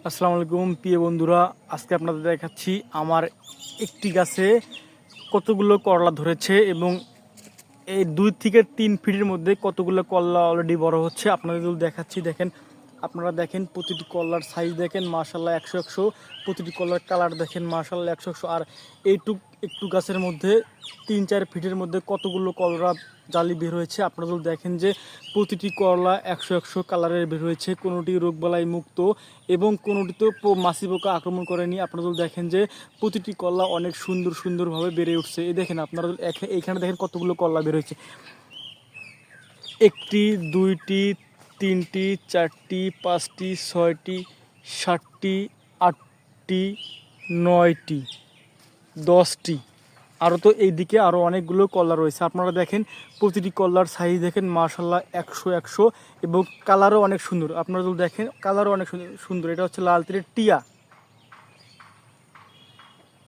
আসসালামু আলাইকুম প্রিয় বন্ধুরা, আজকে আপনাদের দেখাচ্ছি আমার একটি গাছে কতগুলো করলা ধরেছে এবং এই 2 থেকে 3 ফিটের মধ্যে কতগুলো করলা অলরেডি বড় হচ্ছে। আপনাদের যদি দেখাচ্ছি, দেখেন, আপনারা দেখেন প্রতিটি কলার সাইজ দেখেন, মাশাল্লাহ 100-100। প্রতিটি কলার কালার দেখেন, মাশাল্লাহ 100-100। আর এইটুক একটু গাছের মধ্যে 3-4 ফিটের মধ্যে কতগুলো কলরা জালি বের হয়েছে। আপনারা যদি দেখেন যে প্রতিটি করলা 100-100 কালারের বের হয়েছে, কোনোটি রোগবালাই মুক্ত এবং কোনোটিতে মাছি পোকা আক্রমণ করেনি। আপনারা যদি দেখেন যে প্রতিটি কলা অনেক সুন্দরভাবে বেড়ে উঠছে। এই দেখেন, আপনারা এইখানে দেখেন কতগুলো কলা বের হয়েছে। 1টি 2টি 3টি 4টি 5টি 6টি 7টি 8টি 9টি 10টি, আরও তো এইদিকে আরও অনেকগুলো কলা রয়েছে। আপনারা দেখেন প্রতিটি কলার সাইজ দেখেন, মাশাল্লাহ 100-100 এবং কালারও অনেক সুন্দর। আপনারা যদি দেখেন কালারও অনেক সুন্দর। এটা হচ্ছে লাল তীরের টিয়া।